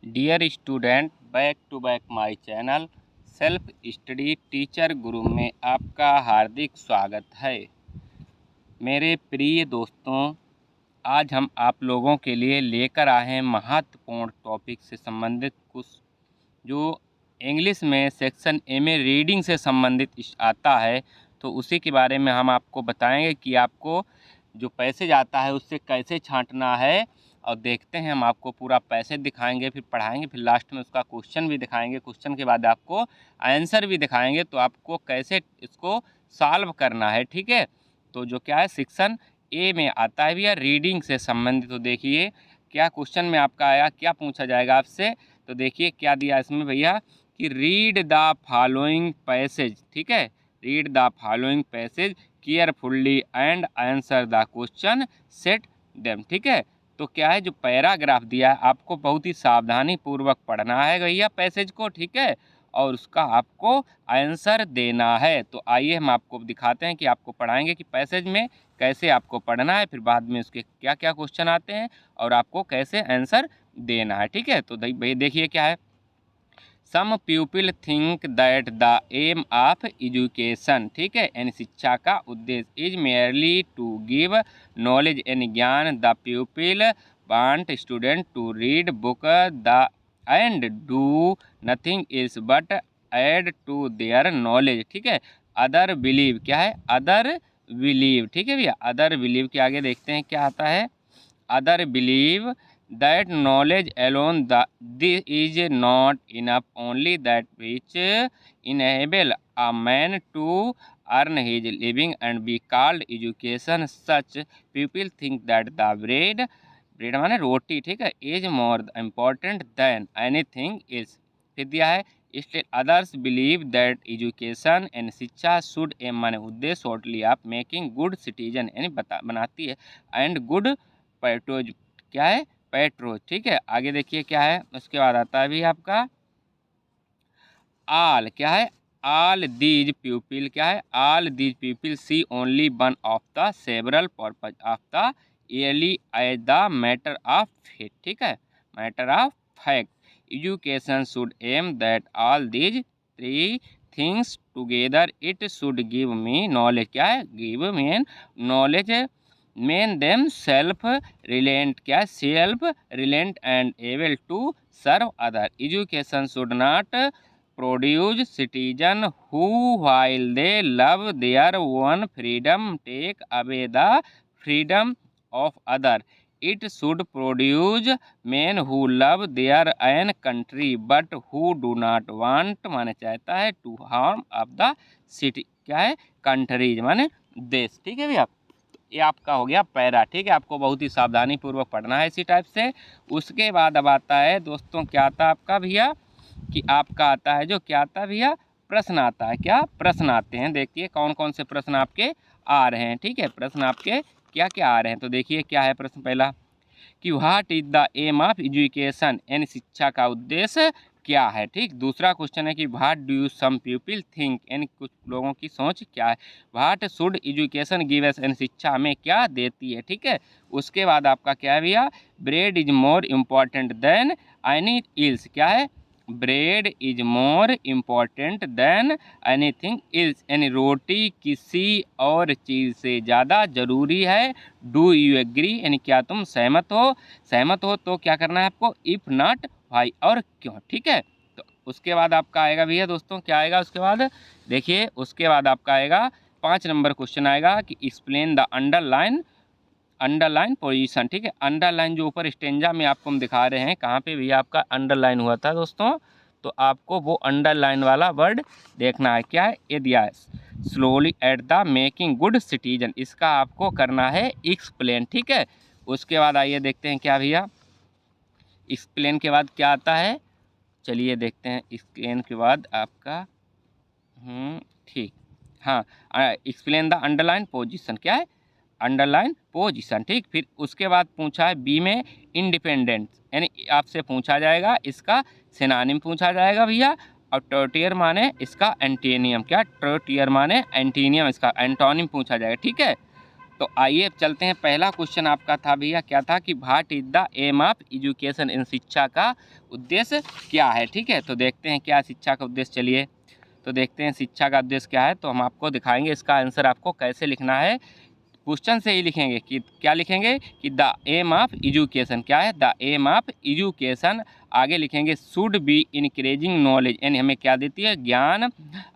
Dear student, back to back my channel self study teacher Guru में आपका हार्दिक स्वागत है। मेरे प्रिय दोस्तों, आज हम आप लोगों के लिए लेकर आए हैं महत्वपूर्ण टॉपिक से संबंधित कुछ जो इंग्लिश में सेक्शन ए में रीडिंग से संबंधित आता है, तो उसी के बारे में हम आपको बताएंगे कि आपको जो पैसेज आता है उससे कैसे छांटना है। और देखते हैं, हम आपको पूरा पैसेज दिखाएंगे, फिर पढ़ाएंगे, फिर लास्ट में उसका क्वेश्चन भी दिखाएंगे, क्वेश्चन के बाद आपको आंसर भी दिखाएंगे, तो आपको कैसे इसको सॉल्व करना है। ठीक है, तो जो क्या है सेक्शन ए में आता है भैया रीडिंग से संबंधित। तो देखिए क्या क्वेश्चन में आपका आया, क्या पूछा जाएगा आपसे। तो देखिए क्या दिया इसमें भैया कि रीड द फॉलोइंग पैसेज। ठीक है, read the following passage carefully and answer the question set them. ठीक है, तो क्या है जो पैराग्राफ दिया है आपको बहुत ही सावधानी पूर्वक पढ़ना है भैया पैसेज को। ठीक है, और उसका आपको आंसर देना है। तो आइए हम आपको दिखाते हैं कि आपको पढ़ाएंगे कि पैसेज में कैसे आपको पढ़ना है, फिर बाद में उसके क्या क्या क्वेश्चन आते हैं और आपको कैसे आंसर देना है। ठीक है, तो भाई देखिए क्या है। Some people think that the aim of education, ठीक है, यानी शिक्षा का उद्देश्य is merely to give knowledge यानी ज्ञान। The people want student to read book the and do nothing is but add to their knowledge. ठीक है, अदर बिलीव क्या है, अदर बिलीव। ठीक है भैया, अदर बिलीव के आगे देखते हैं क्या आता है। Other believe that knowledge alone is not enough, only that which enable a man to earn his living and be called education. Such people think that the bread माने रोटी, ठीक है, is more important than anything else। फिर दिया है still others believe that education and शिक्षा should aim माने उद्देश्य shortly of making good citizen यानी बनाती है and good patriotism क्या है, पेट्रोज। ठीक है, आगे देखिए क्या है, उसके बाद आता है भी आपका आल क्या है, आल दीज पीपल क्या है, all these people see only one of the several purpose of the early as the matter of fact. ठीक है, matter of fact education should aim that all these three things together it should give me knowledge क्या है, give me knowledge men them self reliant क्या है, self reliant and able to serve other. Education should not produce citizen who while they love their one freedom take away the freedom of other. It should produce man who love their an country but who do not want माने चाहता है to harm of the city क्या है, countries माने देश। ठीक है भैया, ये आपका हो गया पैरा। ठीक है, आपको बहुत ही सावधानी पूर्वक पढ़ना है इसी टाइप से। उसके बाद अब आता है दोस्तों क्या आता है आपका भैया कि आपका आता है जो क्या आता है भैया, प्रश्न आता है। क्या प्रश्न आते हैं, देखिए कौन कौन से प्रश्न आपके आ रहे हैं। ठीक है, प्रश्न आपके क्या क्या आ रहे हैं। तो देखिए क्या है प्रश्न पहला कि what is the aim of education यानी शिक्षा का उद्देश्य क्या है। ठीक, दूसरा क्वेश्चन है कि what do you some people think यानी कुछ लोगों की सोच क्या है। What should education give us यानी शिक्षा हमें क्या देती है। ठीक है, उसके बाद आपका क्या है भैया, bread is more important than any ills क्या है, bread is more important than anything ills यानी रोटी किसी और चीज़ से ज़्यादा ज़रूरी है। डू यू एग्री यानी क्या तुम सहमत हो, सहमत हो तो क्या करना है आपको, इफ़ नॉट वाई और क्यों। ठीक है, तो उसके बाद आपका आएगा भैया दोस्तों क्या आएगा उसके बाद, देखिए उसके बाद आपका आएगा 5 नंबर क्वेश्चन आएगा कि एक्सप्लेन द अंडरलाइन पोजीशन। ठीक है, अंडरलाइन जो ऊपर स्टेंजा में आपको हम दिखा रहे हैं कहाँ पे भैया आपका अंडरलाइन हुआ था दोस्तों, तो आपको वो अंडरलाइन वाला वर्ड देखना है। क्या है, ये दिया है slowly at the making good citizen, इसका आपको करना है एक्सप्लेन। ठीक है, उसके बाद आइए देखते हैं क्या भैया, एक्सप्लेन के बाद क्या आता है, चलिए देखते हैं एक्सप्लेन के बाद आपका ठीक, हाँ, एक्सप्लेन द अंडरलाइन पोजीशन क्या है, अंडरलाइन पोजीशन। ठीक, फिर उसके बाद पूछा है बी में इंडिपेंडेंट यानी आपसे पूछा जाएगा इसका सिनोनिम पूछा जाएगा भैया, और टर्टियर माने इसका एंटीनियम क्या, टर्टियर माने एंटीनियम इसका एंटोनिम पूछा जाएगा। ठीक है, तो आइए अब चलते हैं। पहला क्वेश्चन आपका था भैया, क्या था कि what is the aim of education, इन शिक्षा का उद्देश्य क्या है। ठीक है, तो देखते हैं क्या शिक्षा का उद्देश्य। चलिए तो देखते हैं शिक्षा का उद्देश्य क्या है, तो हम आपको दिखाएंगे इसका आंसर आपको कैसे लिखना है। क्वेश्चन से ही लिखेंगे कि क्या लिखेंगे कि द एम ऑफ एजुकेशन क्या है, द एम ऑफ एजुकेशन। आगे लिखेंगे शुड बी इंक्रीजिंग नॉलेज, यानी हमें क्या देती है, ज्ञान,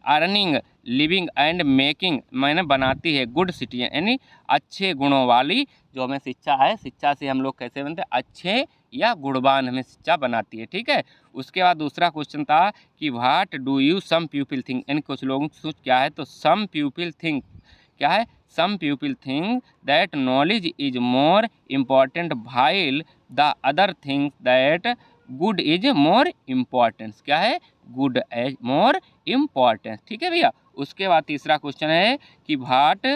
अर्निंग, लिविंग एंड मेकिंग, मैंने बनाती है गुड सिटीजन, यानी अच्छे गुणों वाली जो हमें शिक्षा है। शिक्षा से हम लोग कैसे बनते हैं, अच्छे या गुणवान हमें शिक्षा बनाती है। ठीक है, उसके बाद दूसरा क्वेश्चन था कि what do you some people think, यानी कुछ लोगों की सोच क्या है, तो सम पीपल थिंक क्या है, some people think that knowledge is more important while the other think that good is more important, क्या है, good is more important। ठीक है भैया, उसके बाद तीसरा क्वेश्चन है कि व्हाट,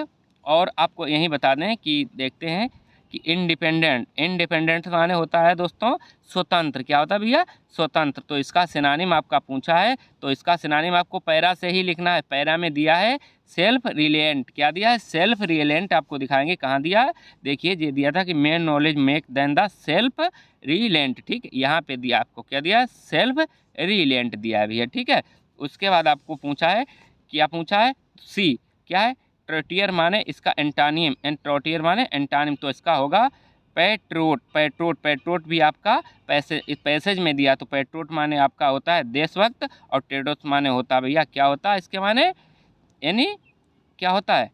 और आपको यही बता दें कि देखते हैं कि इंडिपेंडेंट, इंडिपेंडेंट माने होता है दोस्तों स्वतंत्र, क्या होता है भैया, स्वतंत्र। तो इसका सिनोनिम आपका पूछा है, तो इसका सिनोनिम आपको पैरा से ही लिखना है। पैरा में दिया है सेल्फ रिलेंट, क्या दिया है, सेल्फ रिलेंट। आपको दिखाएंगे कहाँ दिया है, देखिए ये दिया था कि men knowledge make then the self reliant. ठीक, यहाँ पे दिया आपको क्या दिया है, सेल्फ रिलेंट दिया है भैया। ठीक है, उसके बाद आपको पूछा है, क्या पूछा है, सी क्या है, ट्रोटियर माने इसका एंटानियम, ट्रोटियर माने एंटानियम, तो इसका होगा पैट्रोट। पैट्रोट, पैट्रोट भी आपका पैसेज में दिया, तो पैट्रोट माने आपका होता है देशभक्त, और टेडोस माने होता है भैया, क्या होता है इसके माने, यानी क्या होता है,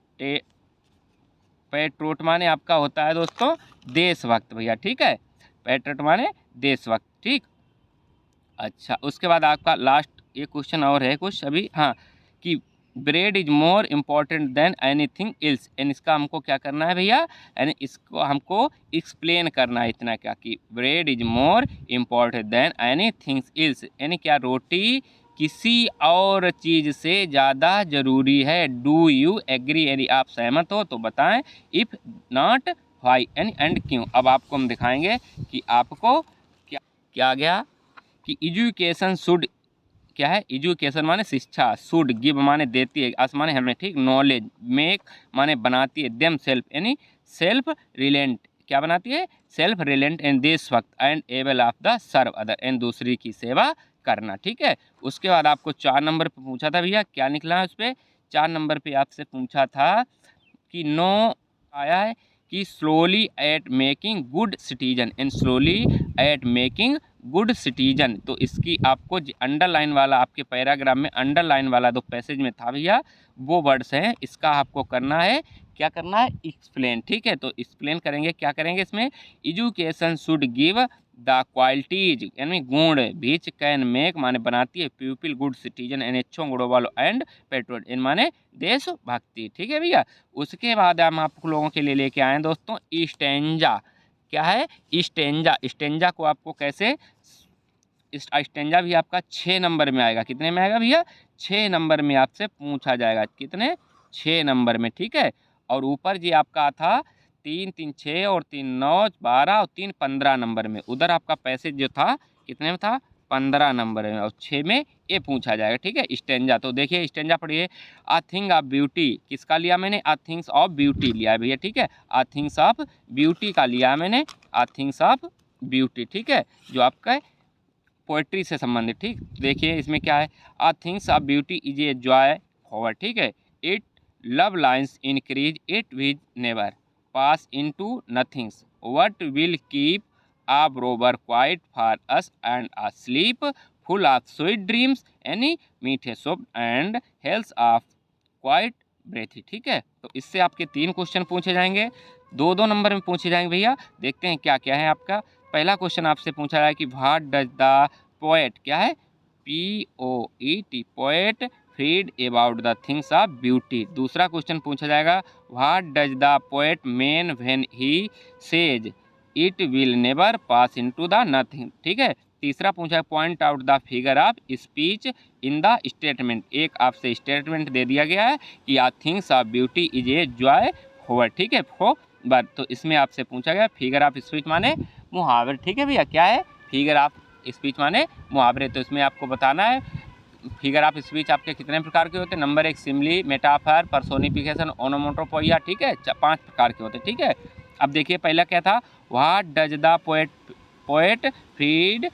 पैट्रोट माने आपका होता है दोस्तों देशभक्त भैया। ठीक है, पैट्रोट माने देशभक्त। ठीक, अच्छा उसके बाद आपका लास्ट ये क्वेश्चन और है कुछ अभी, हाँ, कि bread is more important than anything else, यानी इसका हमको क्या करना है भैया, यानी इसको हमको एक्सप्लेन करना है इतना क्या, कि bread is more important than anything else, यानी क्या, रोटी किसी और चीज़ से ज़्यादा ज़रूरी है। डू यू एग्री, यानी आप सहमत हो तो बताएं, इफ़ नॉट व्हाई, यानी एंड क्यों। अब आपको हम दिखाएंगे कि आपको क्या क्या गया कि एजुकेशन शुड क्या है, एजुकेशन माने शिक्षा, शुड गिव माने देती है, अस माने हमें, ठीक, नॉलेज, मेक माने बनाती है, देम सेल्फ यानी सेल्फ रिलेंट, क्या बनाती है, सेल्फ रिलेंट एंड देशभक्त, and able of the serve other, and दूसरी की सेवा करना। ठीक है, उसके बाद आपको 4 नंबर पे पूछा था भैया, क्या निकला है उस पर, 4 नंबर पे आपसे पूछा था कि नो आया है कि slowly eight making good citizen, इन slowly eight making good citizen. तो इसकी आपको अंडरलाइन वाला, आपके पैराग्राफ में अंडरलाइन वाला दो पैसेज में था भैया, वो वर्ड्स हैं, इसका आपको करना है, क्या करना है, एक्सप्लेन। ठीक है, तो एक्सप्लेन करेंगे, क्या करेंगे इसमें, education should give the qualities, यानी गुण, बीच कैन मेक माने बनाती है, पीपल गुड सिटीजन, यानी अच्छों गुणों वालों, एंड पेट्रोट इन माने देशभक्ति। ठीक है भैया, उसके बाद हम आप लोगों के लिए लेके आए दोस्तों स्टेंजा, क्या है, स्टेंजा। स्टेंजा को आपको कैसे, स्टेंजा भी आपका 6 नंबर में आएगा, कितने में आएगा भैया, 6 नंबर में आपसे पूछा जाएगा, कितने, 6 नंबर में। ठीक है, और ऊपर जी आपका था 3 3 6 और 3 9 12 और 3 15 नंबर में, उधर आपका पैसेज जो था कितने में था, 15 नंबर में, और 6 में ये पूछा जाएगा। ठीक है, स्टेंजा। तो देखिए स्टेंजा पढ़िए, आ थिंग ऑफ ब्यूटी, किसका लिया मैंने, आ थिंग्स ऑफ ब्यूटी लिया है भैया। ठीक है, आ थिंग्स ऑफ ब्यूटी का लिया है मैंने, आ थिंग्स ऑफ ब्यूटी। ठीक है, जो आपका पोएट्री से संबंधित। ठीक, देखिए इसमें क्या है, a things of beauty is a joy for, ठीक है, it love lines increase it will never pass into nothings, what will keep a robber quiet for us and a sleep full of sweet dreams, यानी मीठे स्वप्न, and health of quiet breathy. ठीक है, तो इससे आपके 3 क्वेश्चन पूछे जाएंगे, 2-2 नंबर में पूछे जाएंगे भैया। देखते हैं क्या क्या है आपका। पहला क्वेश्चन आपसे पूछा जाए कि व्हाट डज द पोएट, क्या है, POET, poet read about the things of beauty. दूसरा क्वेश्चन पूछा जाएगा what does the poet mean when he says it will never pass into the nothing. ठीक है, तीसरा पूछा point out the figure of speech in the statement. एक आपसे statement दे दिया गया है कि a things of beauty is a joy for, ठीक है, फॉर, तो इसमें आपसे पूछा गया फिगर ऑफ स्पीच माने मुहावरे। ठीक है भैया, क्या है, फिगर ऑफ स्पीच माने मुहावरे। तो इसमें आपको बताना है फिगर ऑफ स्पीच आपके कितने प्रकार के होते हैं? नंबर 1 सिमली, मेटाफर, पर्सोनिफिकेशन, ओनोमोटोपोइया, ठीक है, 5 प्रकार के होते हैं, ठीक है। अब देखिए पहला क्या था, what does the poet feed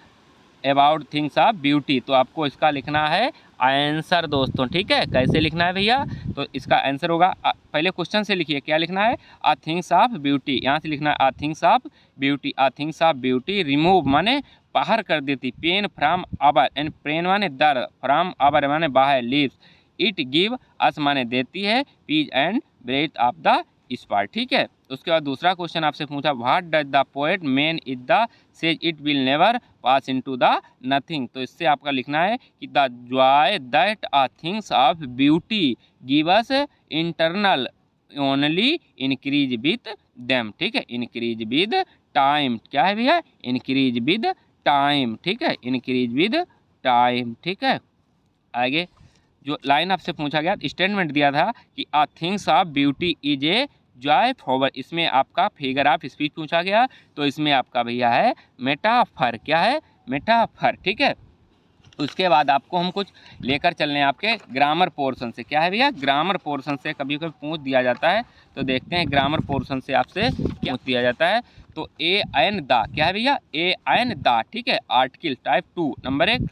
about things of beauty. तो आपको इसका लिखना है आंसर दोस्तों, ठीक है। कैसे लिखना है भैया? तो इसका आंसर होगा, पहले क्वेश्चन से लिखिए, क्या लिखना है? आ थिंग्स ऑफ ब्यूटी, यहाँ से लिखना है a things of beauty. A things of beauty remove माने बाहर कर देती, pain from our, and pain माने दर्द, फ्राम आवर माने बाहर, लीव्स, इट गिव अस माने देती है, peace and breath of the spirit, ठीक है। उसके बाद दूसरा क्वेश्चन आपसे पूछा, what does the poet mean is the says it will never pass into the nothing. तो इससे आपका लिखना है कि the joy that a things of beauty give us internal only increase with them, ठीक है। इंक्रीज विद टाइम, क्या है भैया? इंक्रीज विद टाइम, ठीक है, इंक्रीज विद टाइम, ठीक है। आगे जो लाइन आपसे पूछा गया, स्टेटमेंट दिया था कि a things of beauty is a joy forward, इसमें आपका फिगर ऑफ स्पीच पूछा गया, तो इसमें आपका भैया है मेटाफर, क्या है? मेटाफर, ठीक है। उसके बाद आपको हम कुछ लेकर चलने आपके ग्रामर पोर्शन से, क्या है भैया? ग्रामर पोर्शन से कभी कभी पूछ दिया जाता है, तो देखते हैं ग्रामर पोर्शन से आपसे क्या पूछ दिया जाता है। तो ए एन द, क्या है भैया? ए एन द, ठीक है। Article type 2, number 1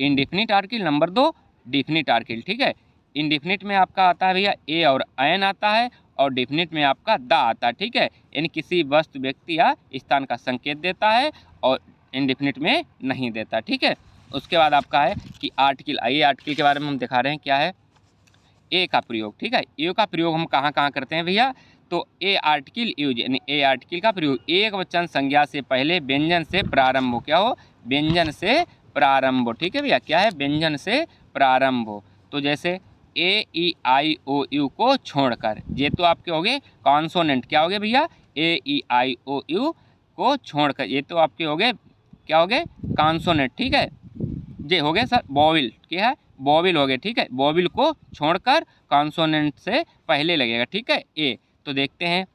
indefinite article, number 2 definite article, ठीक है। इंडिफिनिट में आपका आता है भैया ए और एन आता है, और डिफिनिट में आपका द आता है, ठीक है। यानी किसी वस्तु, व्यक्ति या स्थान का संकेत देता है, और इंडिफिनिट में नहीं देता, ठीक है। उसके बाद आपका है कि आर्टिकल, ये आर्टिकल के बारे में हम दिखा रहे हैं, क्या है? ए का प्रयोग, ठीक है। ए का प्रयोग हम कहाँ कहाँ करते हैं भैया? तो ए आर्टिकल यूज, यानी ए आर्टिकल का प्रयोग एक वचन संज्ञा से पहले व्यंजन से प्रारंभ हो, क्या हो? व्यंजन से प्रारंभ हो, ठीक है भैया, क्या है? व्यंजन से प्रारंभ हो। तो जैसे ए ई आई ओ यू को छोड़कर, ये तो आपके हो गए कॉन्सोनेंट, क्या हो गए भैया? ए ई आई ओ यू को छोड़कर, ये तो आपके हो गए, क्या हो गए? कॉन्सोनेंट, ठीक है। ये हो गए सर वोवेल, क्या है? वोवेल हो गए, ठीक है। वोवेल को छोड़कर कॉन्सोनेंट से पहले लगेगा, ठीक है, ए। तो देखते हैं,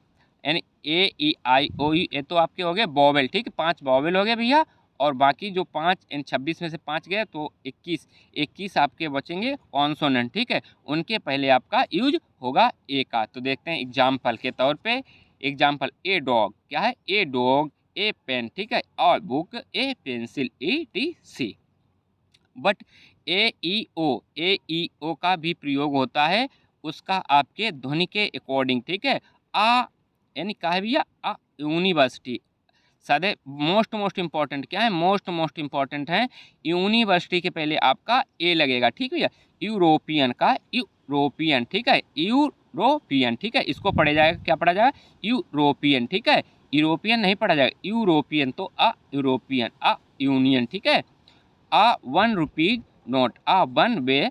यानी ए ई आई ओ यू, ये तो आपके हो गए वोवेल, ठीक है। 5 वोवेल हो गए भैया, और बाकी जो 5 यानी 26 में से 5 गए तो 21 आपके बचेंगे कॉन्सोनेंट, ठीक है। उनके पहले आपका यूज होगा ए का। तो देखते हैं एग्जाम्पल के तौर पे, एग्जाम्पल ए डॉग, क्या है? ए डॉग, ए पेन, ठीक है, और book, a pencil, ETC। But A E O का भी प्रयोग होता है, उसका आपके ध्वनि के अकॉर्डिंग, ठीक है। आ यानी क्या है भैया? आ यूनिवर्सिटी, सादे मोस्ट इंपॉर्टेंट, क्या है? मोस्ट इंपॉर्टेंट है, यूनिवर्सिटी के पहले आपका ए लगेगा, ठीक है। यूरोपियन का यूरोपियन, ठीक है, यूरोपियन, ठीक है। इसको पढ़ा जाएगा, क्या पढ़ा जाएगा? यूरोपियन, ठीक है। यूरोपियन नहीं पढ़ा जाएगा, यूरोपियन, तो आ यूरोपियन, आ यूनियन, ठीक है। आ 1 रुपीज नोट, आ 1 वे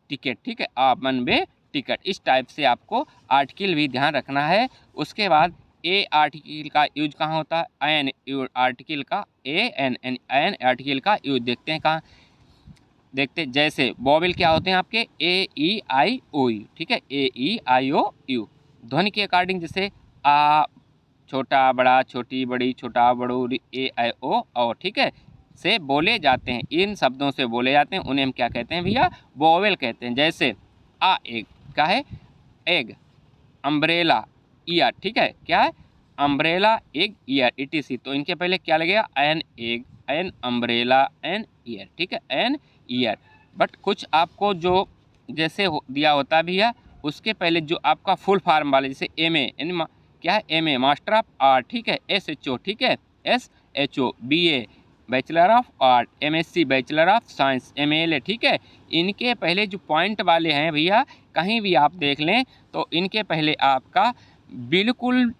टिकट, ठीक है, आ 1 वे टिकट। इस टाइप से आपको आर्टिकल भी ध्यान रखना है। उसके बाद ए आर्टिकल का यूज कहाँ होता है? एन आर्टिकल का, एन आर्टिकल का यूज देखते हैं कहाँ? देखते जैसे वोवेल क्या होते हैं आपके? ए ई आई ओ यू, ठीक है, ए ई आई ओ यू। ध्वनि के अकॉर्डिंग जैसे आ, छोटा बड़ा, छोटी बड़ी, छोटा बड़ू, ए आई ओ और, ठीक है, से बोले जाते हैं, इन शब्दों से बोले जाते हैं, उन्हें हम क्या कहते हैं भैया? वोवेल कहते हैं। जैसे आ एग, क्या है? एग, अम्ब्रेला, ईयर, ठीक है, क्या है? Umbrella, egg, ear, ETC। तो इनके पहले क्या लगेगा? An egg, an umbrella, an ear, ठीक है, एन ईयर। बट कुछ आपको जो जैसे दिया होता भी है, उसके पहले जो आपका फुल फार्म वाले, जैसे MA, यानी क्या है? MA मास्टर ऑफ आर्ट, ठीक है, SHO, ठीक है, SHO, BA bachelor of art, MSc bachelor of science, MLA, ठीक है। इनके पहले जो पॉइंट वाले हैं भैया, कहीं भी आप देख लें तो इनके पहले आपका बिल्कुल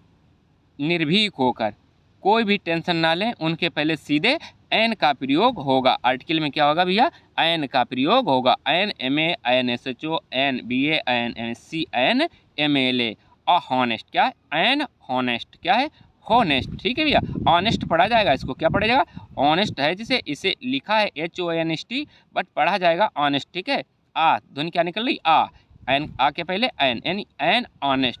निर्भीक होकर, कोई भी टेंशन ना लें, उनके पहले सीधे एन का प्रयोग होगा। आर्टिकल में क्या होगा भैया? एन का प्रयोग होगा। An MA, an SHO, an BA, an MSc, an MLA। Honest, क्या है? एन हॉनेस्ट, क्या है? हॉनेस्ट, ठीक है भैया। ऑनेस्ट पढ़ा जाएगा, इसको क्या पढ़ा जाएगा? ऑनेस्ट है, जिसे इसे लिखा है HONEST, बट पढ़ा जाएगा ऑनेस्ट, ठीक है। आ ध्वनि क्या निकल रही? आ, एन, आ के पहले एन, यानी an honest,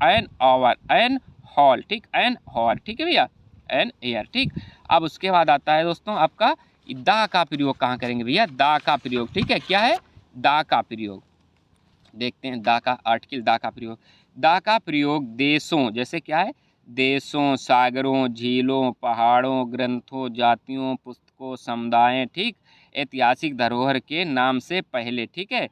an hour, an hall, ठीक, एन हॉल, ठीक है भैया, एन एयर, ठीक। अब उसके बाद आता है दोस्तों आपका दा का प्रयोग कहाँ करेंगे भैया, दा का प्रयोग, ठीक है। क्या है, दा का प्रयोग। देखते हैं दा का आर्टिकल, दा का प्रयोग। दा का प्रयोग देशों, जैसे क्या है, देशों, सागरों, झीलों, पहाड़ों, ग्रंथों, जातियों, पुस्तकों, समुदायों, ठीक, ऐतिहासिक धरोहर के नाम से पहले, ठीक है,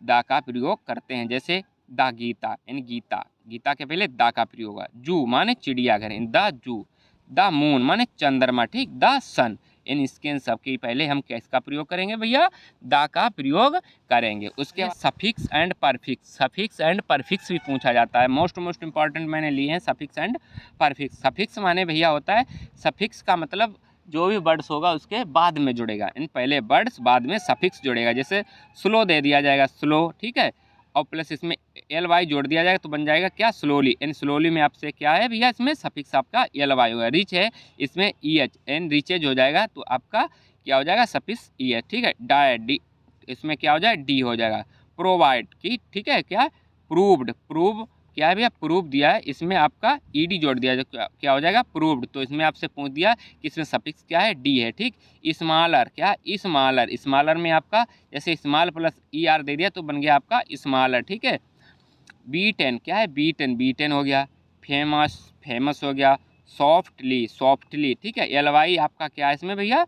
दा का प्रयोग करते हैं। जैसे द गीता, यानी गीता, गीता के पहले दा का प्रयोग है। जू माने चिड़ियाघर, द जू। द मून माने चंद्रमा, ठीक, द सन। इन इसके इन सबके पहले हम किसका प्रयोग करेंगे भैया, दा का प्रयोग करेंगे। उसके बाद suffix and prefix, suffix and prefix भी पूछा जाता है। मोस्ट इंपॉर्टेंट मैंने लिए हैं सफिक्स एंड परफिक्स। सफिक्स माने भैया होता है, सफिक्स का मतलब जो भी वर्ड्स होगा उसके बाद में जुड़ेगा, इन पहले वर्ड्स बाद में सफिक्स जुड़ेगा। जैसे स्लो दे दिया जाएगा, स्लो, ठीक है, और प्लस इसमें एल वाई जोड़ दिया जाएगा तो बन जाएगा क्या, स्लोली। इन स्लोली में आपसे क्या है भैया, इसमें सफिक्स आपका एल वाई होगा। रिच है, इसमें ई एच, एन रिचेज हो जाएगा तो आपका क्या हो जाएगा, सफिक्स ई एच, ठीक है। डाय डी, इसमें क्या हो जाएगा, डी हो जाएगा। प्रोवाइड की, ठीक है, क्या, प्रूव्ड, प्रूव क्या है भैया, प्रूफ दिया है, इसमें आपका ईडी जोड़ दिया जाए, क्या हो जाएगा, प्रूव्ड। तो इसमें आपसे पूछ दिया कि इसमें सफिक्स क्या है, डी है, ठीक। स्मॉलर, क्या, स्मॉलर, स्मॉलर में आपका जैसे स्मॉल प्लस ई आर दे दिया तो बन गया आपका स्मॉलर, ठीक है। B10, क्या है, B10, B10 हो गया। फेमस, फेमस हो गया। सॉफ्टली, सॉफ्टली, ठीक है। एल वाई आपका क्या है इसमें भैया,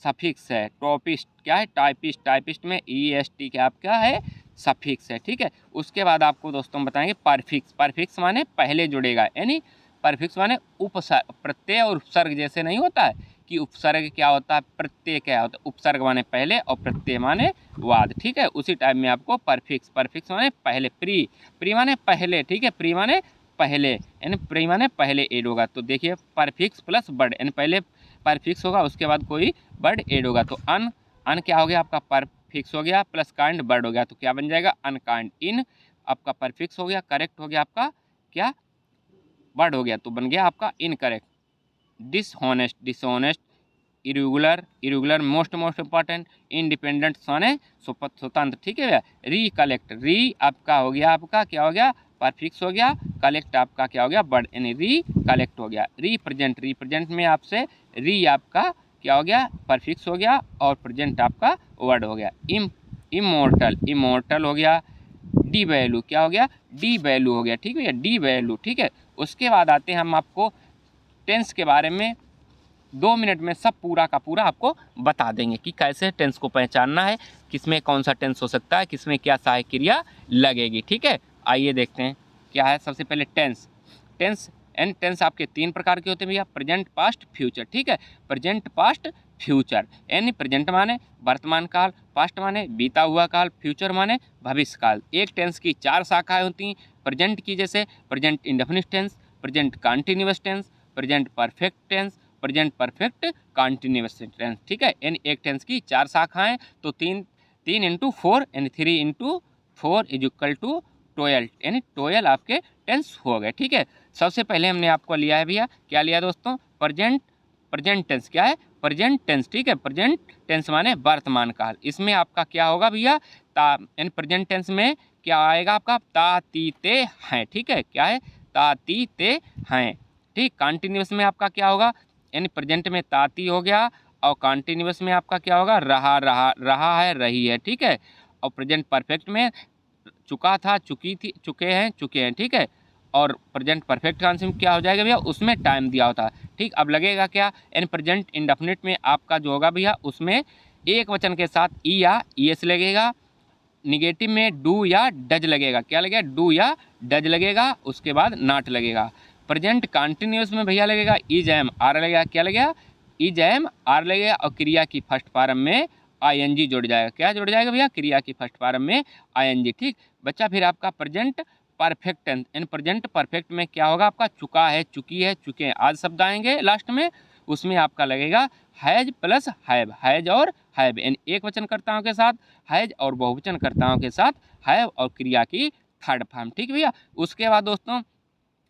सफिक्स है। टॉपिस्ट, क्या है, टाइपिस्ट, टाइपिस्ट में ई एस टी क्या आपका है, सफिक्स है, ठीक है। उसके बाद आपको दोस्तों बताएंगे परफिक्स। परफिक्स माने पहले जुड़ेगा, यानी परफिक्स माने उपसर्ग, प्रत्यय और उपसर्ग जैसे नहीं होता है कि उपसर्ग क्या होता है, प्रत्यय क्या होता है। उपसर्ग माने पहले और प्रत्यय माने बाद, ठीक है। उसी टाइम में आपको परफिक्स, परफिक्स माने पहले। प्री, प्री माने पहले, ठीक है, प्री माने पहले, यानी प्री माने पहले ऐड होगा। तो देखिए परफिक्स प्लस वर्ड, यानी पहले परफिक्स होगा उसके बाद कोई वर्ड ऐड होगा। तो अन, अन क्या हो गया आपका, परफिक्स हो गया प्लस काइंड वर्ड हो गया तो क्या बन जाएगा, अनकाइंड। इन आपका परफिक्स हो गया, करेक्ट हो गया आपका क्या, वर्ड हो गया तो बन गया आपका incorrect. Dishonest, dishonest. Irregular, irregular most important. Independent माने स्वतंत्र, ठीक है भैया। रिकलेक्ट, री आपका हो गया, आपका क्या हो गया, परफिक्स हो गया। कलेक्ट आपका क्या हो गया, वर्ड, यानी री कलेक्ट हो गया। रिप्रेजेंट, रिप्रेजेंट में आपसे री आपका क्या हो गया, परफिक्स हो गया और प्रेजेंट आपका वर्ड हो गया। इमोर्टल, इमोर्टल हो गया। डी वैल्यू क्या हो गया, डी वैल्यू हो गया, ठीक है भैया, डी वैल्यू, ठीक है। उसके बाद आते हैं हम आपको टेंस के बारे में 2 मिनट में सब पूरा का पूरा आपको बता देंगे कि कैसे टेंस को पहचानना है, किसमें कौन सा टेंस हो सकता है, किसमें क्या सहायक क्रिया लगेगी, ठीक है। आइए देखते हैं क्या है। सबसे पहले टेंस, टेंस एंड टेंस आपके 3 प्रकार के होते हैं भैया, प्रेजेंट, पास्ट, फ्यूचर, ठीक है। प्रेजेंट, पास्ट, फ्यूचर, यानी प्रेजेंट माने वर्तमान काल, पास्ट माने बीता हुआ काल, फ्यूचर माने भविष्य काल। एक टेंस की 4 शाखाएं होती हैं प्रेजेंट की, जैसे present indefinite tense, present continuous tense, present perfect tense, present perfect continuous tense, ठीक है। यानी एक टेंस की 4 शाखाएं, तो 3 इंटू 4 यानी 3 इंटू 4 इज इक्वल टू 12, यानी 12 आपके टेंस हो गए, ठीक है। सबसे पहले हमने आपको लिया है भैया, क्या लिया दोस्तों, प्रेजेंट, प्रेजेंट टेंस, क्या है, प्रेजेंट टेंस, ठीक है। प्रेजेंट टेंस माने वर्तमान काल। इसमें आपका क्या होगा भैया, ता, यानी प्रेजेंट टेंस में क्या आएगा आपका, ता ती ते हैं, ठीक है, क्या है, ता ती ते हैं, ठीक। कंटिन्यूअस में आपका क्या होगा, यानी प्रेजेंट में ताती हो गया और कंटिन्यूअस में आपका क्या होगा, रहा, रहा, रहा है, रही है, ठीक है। और प्रेजेंट परफेक्ट में चुका था, चुकी थी, चुके हैं, ठीक है। और प्रेजेंट परफेक्ट का आंसर क्या हो जाएगा भैया, उसमें टाइम दिया होता है, ठीक। अब लगेगा क्या, यानी प्रेजेंट इंडेफिनिट में आपका जो होगा भैया उसमें एक वचन के साथ ई या ई एस लगेगा। निगेटिव में डू या डज लगेगा, क्या लगेगा, डू या डज लगेगा, उसके बाद नॉट लगेगा। प्रेजेंट कंटिन्यूअस में भैया लगेगा इज एम आर लगेगा, क्या लगेगा, इज एम आर लगेगा और क्रिया की फर्स्ट फॉर्म में आईएनजी जुड़ जाएगा, क्या जुड़ जाएगा भैया, क्रिया की फर्स्ट फॉर्म में आईएनजी, ठीक। बच्चा फिर आपका प्रेजेंट परफेक्ट टेंस, इन प्रेजेंट परफेक्ट में क्या होगा आपका, चुका है, चुकी है, चुके हैं, आज शब्द आएंगे लास्ट में, उसमें आपका लगेगा हैज प्लस हैव, हैज और हैव, यानी एक वचन कर्ताओं के साथ हैज और बहुवचन कर्ताओं के साथ हैव और क्रिया की थर्ड फॉर्म, ठीक भैया। उसके बाद दोस्तों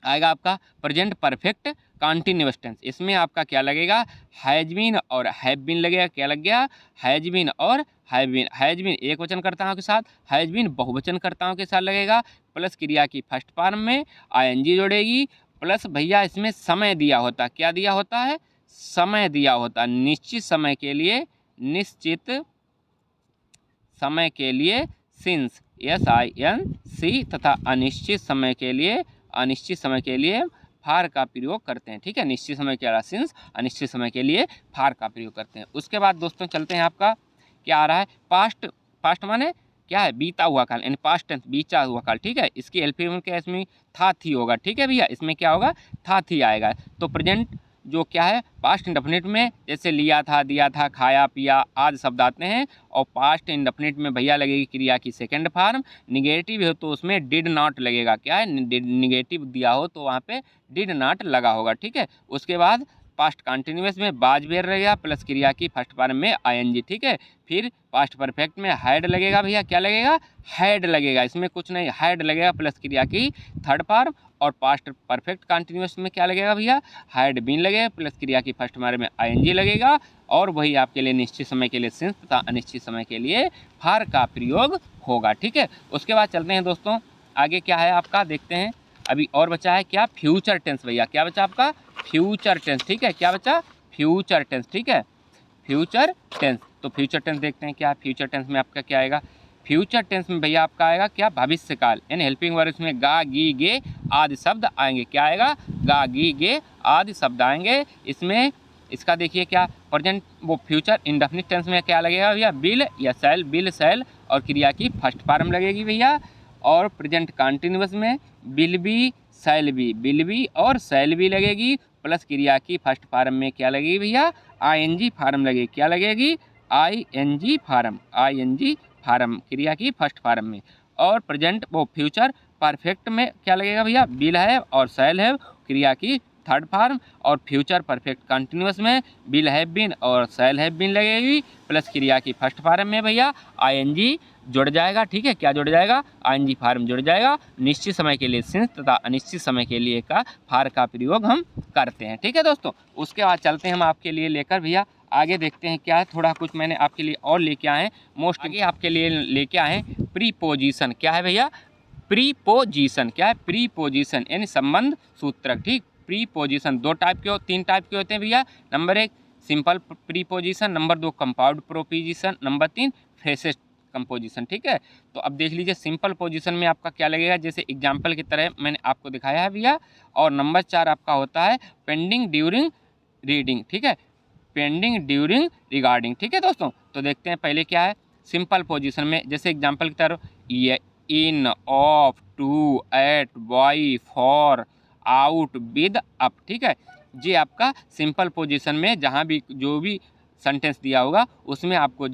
आएगा आपका प्रेजेंट परफेक्ट कंटिन्यूअस टेंस। इसमें आपका क्या लगेगा, हैज बीन और हैव बीन लगेगा, क्या लग गया, हैज बीन और हैव बीन। हैज बीन एक वचन कर्ताओं के साथ, हैज बीन बहुवचन कर्ताओं के साथ लगेगा, प्लस क्रिया की फर्स्ट फॉर्म में आईएनजी जोड़ेगी, प्लस भैया इसमें समय दिया होता, क्या दिया होता है, समय दिया होता, निश्चित समय के लिए निश्चित समय के लिए सिंस SINC तथा अनिश्चित समय के लिए फार का प्रयोग करते हैं। ठीक है, निश्चित समय के लिए सिंस, अनिश्चित समय के लिए फार का प्रयोग करते हैं। उसके बाद दोस्तों चलते हैं, आपका क्या आ रहा है, पास्ट माने क्या है, बीता हुआ काल, यानी पास्ट टेंस, बीता हुआ काल। ठीक है, इसकी एल्फी क्या इसमें था थी होगा। ठीक है भैया, इसमें क्या होगा, था थी आएगा। तो प्रेजेंट जो क्या है, पास्ट इंडेफिनिट में जैसे लिया था, दिया था, खाया पिया आदि शब्द आते हैं। और पास्ट इंडेफिनिट में भैया लगेगी क्रिया की सेकंड फॉर्म। निगेटिव हो तो उसमें डिड नॉट लगेगा। क्या है, निगेटिव दिया हो तो वहाँ पे डिड नॉट लगा होगा। ठीक है, उसके बाद पास्ट कंटिन्यूअस में बाज बेर रहेगा प्लस क्रिया की फर्स्ट फॉर्म में ING। ठीक है, फिर पास्ट परफेक्ट में हैड लगेगा भैया, क्या लगेगा, हैड लगेगा, इसमें कुछ नहीं, हैड लगेगा प्लस क्रिया की थर्ड फॉर्म। और पास्ट परफेक्ट कंटिन्यूअस में क्या लगेगा भैया, हैड बीन लगेगा प्लस क्रिया की फर्स्ट फॉर्म में ING लगेगा। और वही आपके लिए निश्चित समय के लिए सिंस तथा अनिश्चित समय के लिए फार का प्रयोग होगा। ठीक है, उसके बाद चलते हैं दोस्तों, आगे क्या है आपका, देखते हैं। अभी और बचा है क्या, फ्यूचर टेंस भैया, क्या बचा आपका, फ्यूचर टेंस। ठीक है, क्या बचा, फ्यूचर टेंस। ठीक है, फ्यूचर टेंस। तो फ्यूचर टेंस देखते हैं क्या, फ्यूचर टेंस में आपका क्या आएगा, फ्यूचर टेंस में भैया आपका आएगा क्या, भविष्य काल, यानी हेल्पिंग वर्ब में गा गी गे आदि शब्द आएंगे। क्या आएगा, गा गी गे आदि शब्द आएंगे। इसमें इसका देखिए क्या, प्रेजेंट वो फ्यूचर इंडेफिनिट टेंस में क्या लगेगा भैया, बिल या शैल, बिल शैल और क्रिया की फर्स्ट फॉर्म लगेगी भैया। और प्रेजेंट कंटिन्यूअस में will be shall be, will be और शैल बी लगेगी प्लस क्रिया की फर्स्ट फॉर्म में क्या लगेगी भैया, ING फॉर्म लगेगी। क्या लगेगी, ING फॉर्म, ING फॉर्म क्रिया की फर्स्ट फॉर्म में। और प्रेजेंट वो फ्यूचर परफेक्ट में क्या लगेगा भैया, बिल है और शैल है क्रिया की थर्ड फॉर्म। और फ्यूचर परफेक्ट कंटिन्यूअस में बिल हैव बीन और शैल हैव बीन लगेगी प्लस क्रिया की फर्स्ट फॉर्म में भैया ING जुड़ जाएगा। ठीक है, क्या जुड़ जाएगा, ING फॉर्म जुड़ जाएगा। निश्चित समय के लिए सिंस तथा अनिश्चित समय के लिए का फार का प्रयोग हम करते हैं। ठीक है दोस्तों, उसके बाद चलते हैं हम आपके लिए लेकर भैया आगे, देखते हैं क्या है, थोड़ा कुछ मैंने आपके लिए और लेके आए हैं। मोस्ट आगे आपके लिए लेके आए हैं प्रीपोजिशन। क्या है भैया, प्रीपोजिशन। क्या है, प्रीपोजिशन यानी संबंध सूत्रक। ठीक, प्रीपोजिशन दो टाइप के, तीन टाइप के होते हैं भैया। Number 1 simple preposition, number 2 compound proposition, number 3 phrases composition. ठीक है, तो अब देख लीजिए सिंपल पोजीशन में आपका क्या लगेगा, जैसे एग्जांपल की तरह मैंने आपको दिखाया है भैया। और नंबर 4 आपका होता है पेंडिंग ड्यूरिंग रीडिंग। ठीक है, पेंडिंग ड्यूरिंग रिगार्डिंग। ठीक है दोस्तों, तो देखते हैं पहले क्या है सिंपल पोजीशन में, जैसे एग्जांपल की तरह ये in, of, to, at, by, for, out, with, up. ठीक है, ये आपका सिंपल पोजीशन में जहाँ भी जो भी सेंटेंस दिया होगा उसमें आपको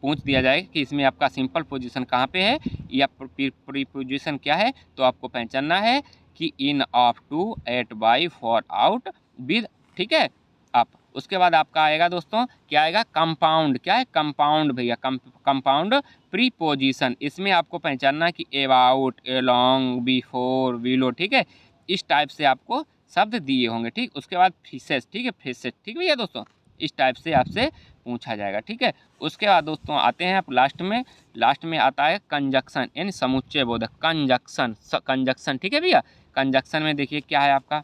पूछ दिया जाएगा कि इसमें आपका सिंपल पोजीशन कहाँ पे है या प्रीपोजिशन क्या है। तो आपको पहचानना है कि in, of, to, at, by, for, out, with. ठीक है, अप। उसके बाद आपका आएगा दोस्तों, क्या आएगा, कंपाउंड। क्या है, कंपाउंड भैया, कंपाउंड प्रीपोजिशन। इसमें आपको पहचानना कि अबाउट, अलोंग, बिफोर, बिलो। ठीक है, इस टाइप से आपको शब्द दिए होंगे। ठीक, उसके बाद फिशेस। ठीक है, फिशेस। ठीक भैया दोस्तों, इस टाइप से आपसे पूछा जाएगा। ठीक है, उसके बाद दोस्तों आते हैं आप लास्ट में आता है कंजक्शन यानी समुच्चय बोधक। कंजक्शन। ठीक है भैया, कंजक्शन में देखिए क्या है आपका,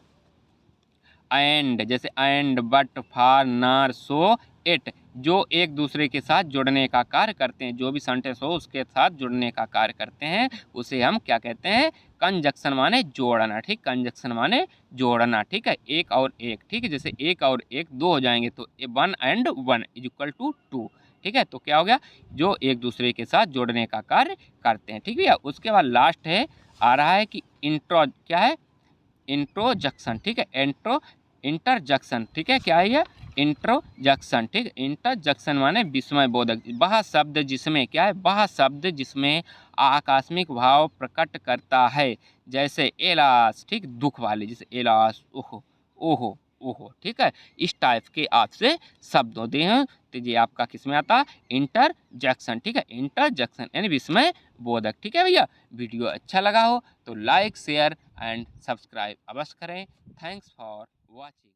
एंड, जैसे एंड, बट, फॉर, नर, सो, इट, जो एक दूसरे के साथ जुड़ने का कार्य करते हैं, जो भी सेंटेंस हो उसके साथ जुड़ने का कार्य करते हैं, उसे हम क्या कहते हैं, कंजक्शन माने जोड़ना। ठीक, कंजक्शन माने जोड़ना। ठीक है, एक और एक। ठीक है, जैसे एक और एक दो हो जाएंगे तो 1 and 1 इज इक्वल टू 2। ठीक है, तो क्या हो गया, जो एक दूसरे के साथ जोड़ने का कार्य करते हैं। ठीक है, उसके बाद लास्ट है आ रहा है कि इंट्रो, क्या है, इंट्रोजक्शन। ठीक है, इंटरजक्शन। ठीक है, क्या है ये, इंट्रोजक्शन। ठीक, इंटरजक्शन माने विस्मय बोधक। वह शब्द जिसमें, क्या है, वह शब्द जिसमें आकस्मिक भाव प्रकट करता है, जैसे एलास। ठीक, दुख वाले, जैसे एलास, ओहो ओहो ओहो। ठीक है, इस टाइप के आपसे शब्द होते हैं, तो ये आपका किस में आता है, इंटरजक्शन। ठीक है, इंटरजक्शन यानी विस्मय बोधक। ठीक है भैया, वीडियो अच्छा लगा हो तो लाइक, शेयर एंड सब्सक्राइब अवश्य करें। Thanks for watching.